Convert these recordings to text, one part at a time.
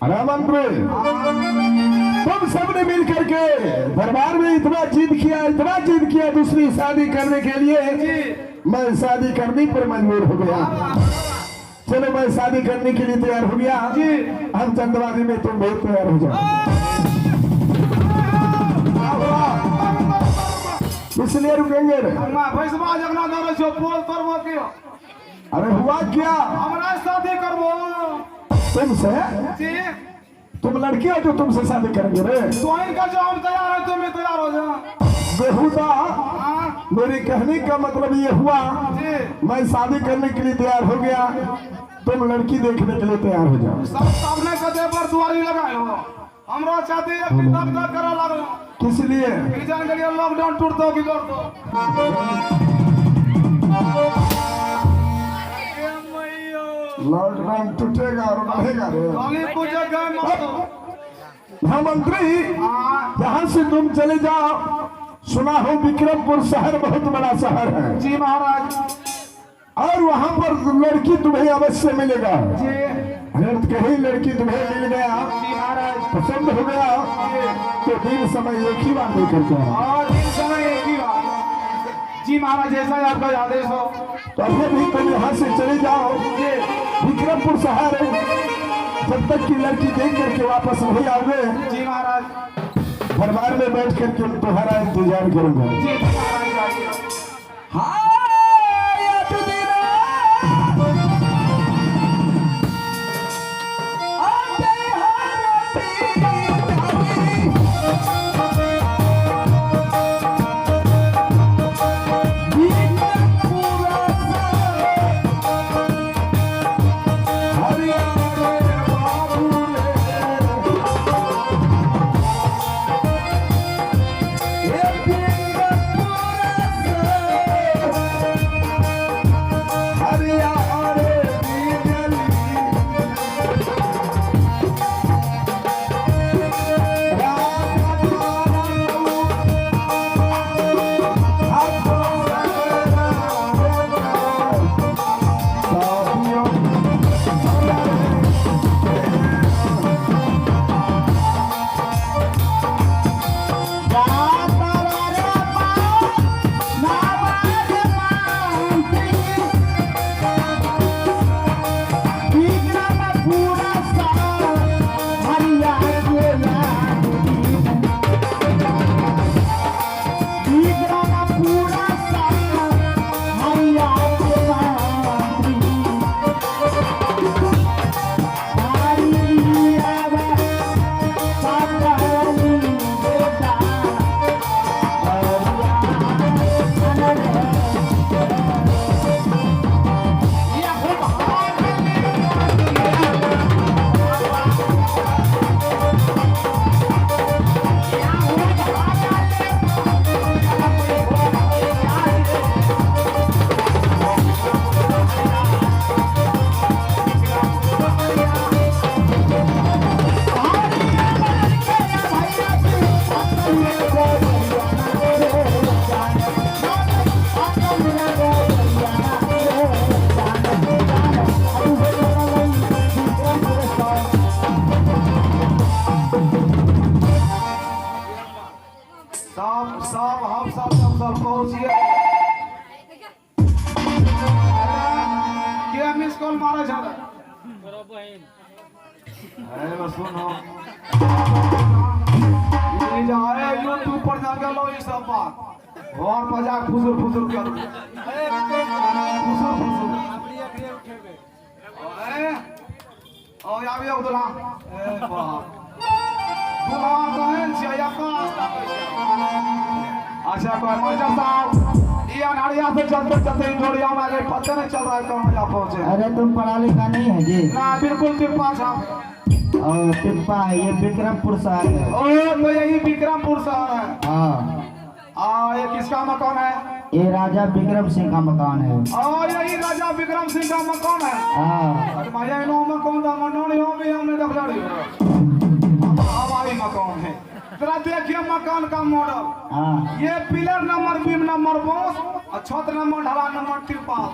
अरे मंत्री, तुम सबने मिल करके दरबार में इतना जिद किया दूसरी शादी करने के लिए। मैं शादी करने पर मजबूर हो गया। चलो मैं शादी करने के लिए तैयार हो गया। हम चंदवादी में तुम बहुत तैयार हो जाओ। इसलिए रुकेंगे। अरे हुआ क्या? हमारा शादी करबो तुमसे? तुम लड़की हो जो तुमसे शादी करेंगे रे? तो इनका जो हम तैयार है तुम भी तैयार हो जाओ। बेहुदा, मेरे कहने का मतलब ये हुआ मैं शादी करने के लिए तैयार हो गया, तुम लड़की देखने के लिए तैयार हो जाओ। सब सामने कदे पर दुआरी लगाए हो। हमरा चाहते हैं कि तक करा लागो। किस लिए? जान के लिए लॉकडाउन टूट दो कि कर दो। लॉकडाउन टूटेगा और बढ़ेगा रे। काली पूजा गए मत। हाँ मंत्री, यहाँ से तुम चले जाओ। सुना हो विक्रमपुर शहर बहुत बड़ा शहर है। जी महाराज। और वहाँ पर लड़की तुम्हें अवश्य मिलेगा। जी। अगर कहीं लड़की तुम्हें मिल गया, जी महाराज, पसंद हो गया, तो दिन समय एक ही बार नहीं करते हैं। और दिन समय एक ही बार। जी महाराज, जैसा ही आपका आदेश हो। तो अभी भी तुम यहाँ से चले जाओ। विक्रमपुर शहर जब तक की लड़की देख करके वापस नहीं आओगे, जी महाराज, दरबार में बैठ करके तुम्हारा इंतजार करूंगा। जी महाराज। हाँ सब पहुंचिए। क्या मिस कॉल मारा जाता है? बस सुनो, ये जा रहे यूट्यूब पर जाकर लो ये सब बात और मजाक फुसुर फुसुर कर फुसुर फुसुर ओ या भी दुल्हा ए बाप दुल्हा कहन छै या का अच्छा कोई मजा साहब ये अनाड़िया से चलते चलते इंजोड़िया में आगे पता नहीं चल रहा है कहाँ जा पहुंचे। अरे तुम पढ़ा लिखा नहीं है जी? ना बिल्कुल टिप्पा साहब। और टिप्पा है ये विक्रमपुर शहर है। ओ तो यही विक्रमपुर शहर है। हाँ। ये किसका मकान है? ये राजा विक्रम सिंह का मकान है। यही राजा विक्रम सिंह का मकान है। हाँ। अरे भैया इन मकान का मनोनी हो भी हमने देख रही हवाई मकान है। जरा देखिए मकान का मॉडल। हाँ। ये पिलर नंबर बीम नंबर 5 और छत नंबर ढला नंबर 53।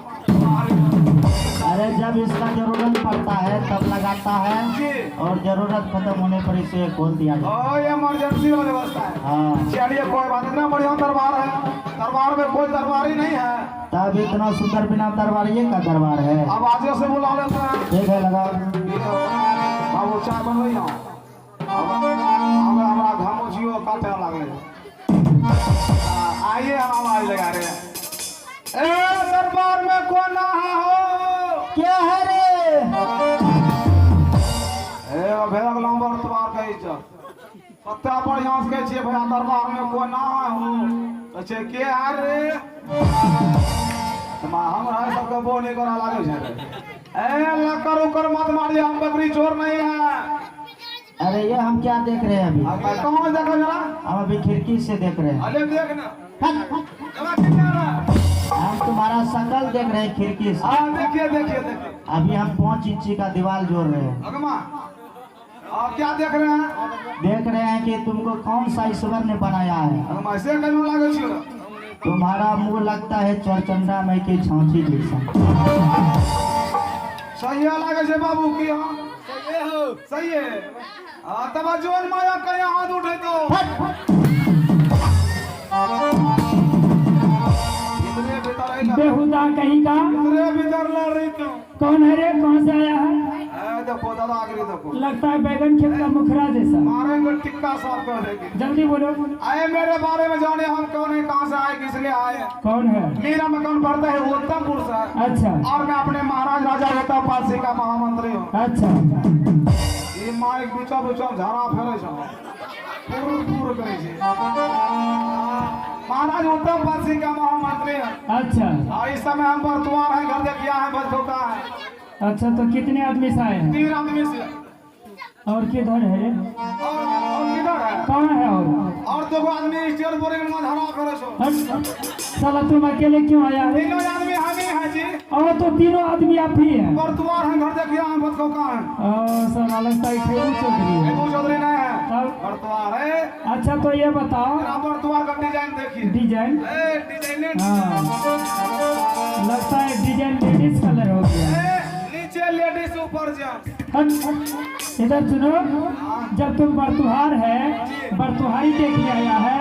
अरे जब इसका जरूरत पड़ता है तब लगाता है जी। और जरूरत खत्म होने पर इसे खोल दिया जाता ओ ये इमरजेंसी वाली व्यवस्था है। है। हाँ, चलिए कोई बात, इतना बढ़िया दरबार है, दरबार में कोई दरबारी नहीं है। तब इतना सुंदर बिना दरबार ये का दरबार है। अब आज से बुला लेते हैं। ठीक है, लगा। बाबू चाय बनबै हमारा घामोचियो काटे लगे। आइए हम आवाज लगा रहे हैं। ए दरबार में कौन हो? क्या है रे? ए भेड़ लंबर तुम्हार कही छ पत्ता बढ़िया से कहे छिए भैया दरबार में कोई ना हो। अच्छे के आ रे हमरा सबके बो नहीं करा लागे छै। ए लकर उकर मत मारिए, हम बकरी चोर नहीं है। अरे ये हम क्या देख रहे हैं अभी? अब मैं कहाँ देखो जरा? हम अभी खिड़की से देख रहे हैं। अरे देख ना हट। जरा कितना रहा? हम तुम्हारा शकल देख रहे हैं खिड़की से। हाँ देखिए देखिए देखिए। अभी हम 5 इंची का दीवार जोड़ रहे हैं। अगमा आप क्या देख रहे हैं? देख रहे हैं कि तुमको कौन सा ईश्वर ने बनाया है। अगमा से कनु लागे छियो? तुम्हारा मुंह लगता है चौरचंदा माई की छांची जैसा। सही लागे छे बाबू की? हाँ सही हो, सही है। तब जोन माया कहीं हाथ उठे तो इतने भीतर आई ना, बेहुदा कहीं का। इतने भीतर लड़ रही तो। कौन है रे? कहाँ से आया है? देखो दादा आगे देखो, लगता है बैगन खेत का मुखरा जैसा। मारेंगे टिक्का साफ कर देंगे। जल्दी बोलो। आए मेरे बारे में जाने हम कौन है, कहाँ से आए, किस लिए आए। कौन है? मेरा मकान पड़ता है उत्तमपुर से अच्छा और मैं अपने महाराज राजा होता पालसी का महामंत्री हूँ। अच्छा। ये माइक बिचा बिचा झाड़ा फेरे छ पूर करे छे। महाराज उत्तम पालसी का महामंत्री है अच्छा और इस समय हम बरतुआर हैं, घर देखिया है, बरतोका है। अच्छा, तो कितने आदमी से आए हैं? 3 आदमी से। और किधर है? और किधर है? कौन है? और 2 आदमी स्टेट बोरिंग में झाड़ा फेरे छो। हट। साला तुम अकेले क्यों आया है? 3 आदमी हम ही हैं जी। और तो तीनों आदमी आप ही हैं। बरतुआर हैं, घर देखिया है, बरतोका है। साला लगता है खेल चौधरी है। एगो चौधरी नहीं है, तब? बरतुआर है। अच्छा, तो ये बताओ तेरा बरतुआर का डिजाइन देखिए। डिजाइन। डिजाइन हाँ, लगता है डिजाइन लेडीज कलर हो गया। नीचे लेडीज ऊपर जेंट्स। हट। इधर सुनो, जब तुम बरतुहार है, बरतुहारी देखने आया है,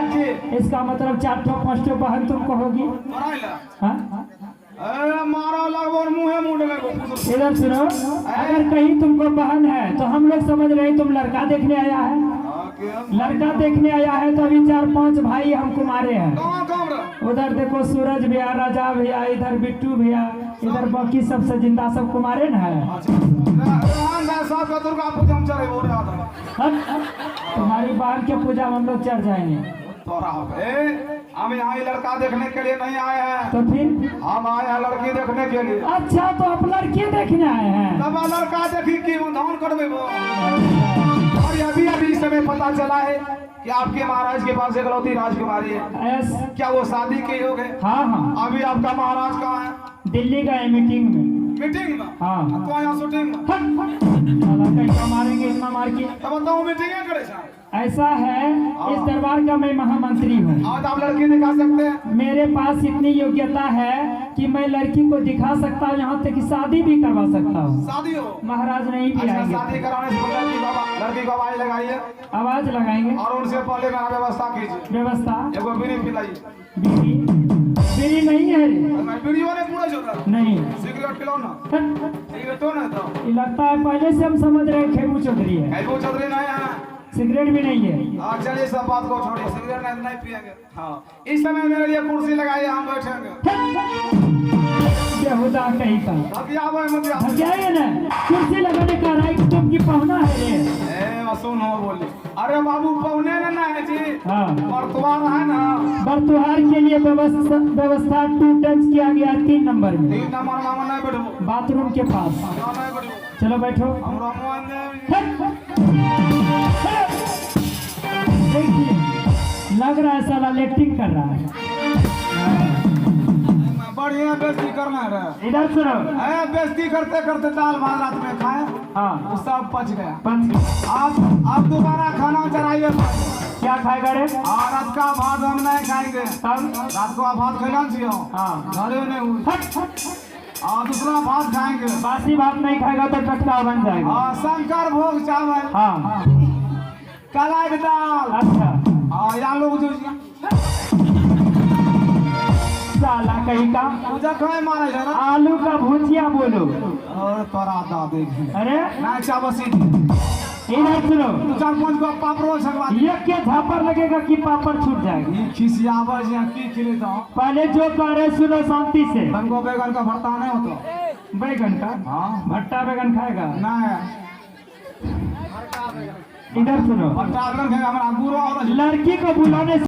इसका मतलब 4 ठो 5 ठो बहन तुमको होगी। मराइला हाँ? मारो लगभग मुंह मुंड में। इधर सुनो, अगर कहीं तुमको बहन है तो हम लोग समझ रहे तुम लड़का देखने आया है। लड़का देखने आया है तो अभी 4-5 भाई हम कुमारे हैं। उधर देखो सूरज भैया, राजा भैया, इधर बिट्टू भैया, इधर बाकी सबसे जिंदा सब कुमारे न है। दुर्गा पूजा हम चले बोल रहा था। तुम्हारी बहन के पूजा में हम लोग चढ़ जाएंगे। हम यहाँ लड़का देखने के लिए नहीं आए हैं, तो फिर हम आए हैं लड़की देखने के लिए। अच्छा, तो आप लड़के देखने आए हैं? तब लड़का देखी कि धान करवे वो। और अभी अभी इस समय पता चला है कि आपके महाराज के पास इकलौती राजकुमारी है। क्या वो शादी के योग है? हाँ हाँ। अभी आपका महाराज कहाँ है? दिल्ली का है मीटिंग में। मीटिंग में? हाँ। तो यहाँ शूटिंग में? कैसा मारेंगे इतना मार के? तब बताओ मीटिंग करे। ऐसा है, इस दरबार का मैं महामंत्री हूँ। आज आप लड़की दिखा सकते हैं? मेरे पास इतनी योग्यता है कि मैं लड़की को दिखा सकता हूँ, यहाँ तक कि शादी भी करवा सकता हूँ। शादी हो? महाराज नहीं भी अच्छा, आएंगे। शादी कराने से पहले लड़की को आवाज लगाइए। आवाज लगाएंगे और उनसे पहले मेरा व्यवस्था कीजिए। व्यवस्था? एगो बीड़ी पिलाइए। बीड़ी? बीड़ी नहीं है रे। बीड़ी वाले पूरा जो नहीं। सिगरेट पिलाओ ना। सिगरेट हो ना तो ये लगता है पहले से हम समझ रहे हैं खेमू चौधरी है। खेमू चौधरी नहीं है। सिगरेट भी नहीं है। हाँ चलिए, सब बात को छोड़िए, सिगरेट नहीं पिएंगे। हाँ, इस समय मेरे लिए कुर्सी लगाइए, हम बैठेंगे। बेहुदा कहीं का जाइए ना, कुर्सी लगाने का राइट तुमकी पहुना है रे। सुन हो बोली। अरे बाबू पहुने ना है जी। हाँ, बरतुआर है ना। बरतुहार के लिए व्यवस्था 2 टच किया गया 3 नंबर में। 3 नंबर में नहीं बैठो, बाथरूम के पास। नहीं बैठो। चलो बैठो। देखिए, लग रहा है साला लेटरिंग कर रहा है। बढ़िया बेइज्जती करना है। इधर सुनो, बेइज्जती करते करते दाल भात रात में खाए, हाँ वो सब पच गया। पंच। आप दोबारा खाना चलाइए। क्या खाएगा रे? रात का भात हम नहीं खाएंगे। तब रात को आप भात खिला चाहिए। हाँ, घरे नहीं। हाँ दूसरा भात खाएंगे। बासी भात नहीं खाएगा तो टटका बन जाएगा। हाँ शंकर भोग चावल, हाँ काला की दाल। अच्छा हाँ यहाँ लोग जो साला कहीं का पूजा खाए मारे है ना। आलू का भुजिया बोलो। और तोरा दा देख अरे ना चावसी इधर सुनो, 4-5 को पापड़ो छकवा ये क्या झापर लगेगा कि पापड़ छूट जाएगा। ये खिसियावा जी की खिले तो पहले जो कह रहे सुनो शांति से। हमको बैगन का भरता नहीं होता। बैगन का हाँ भट्टा बैगन खाएगा। ना इधर सुनो, भरता बैगन खाएगा हमारा गुरु और लड़की को बुलाने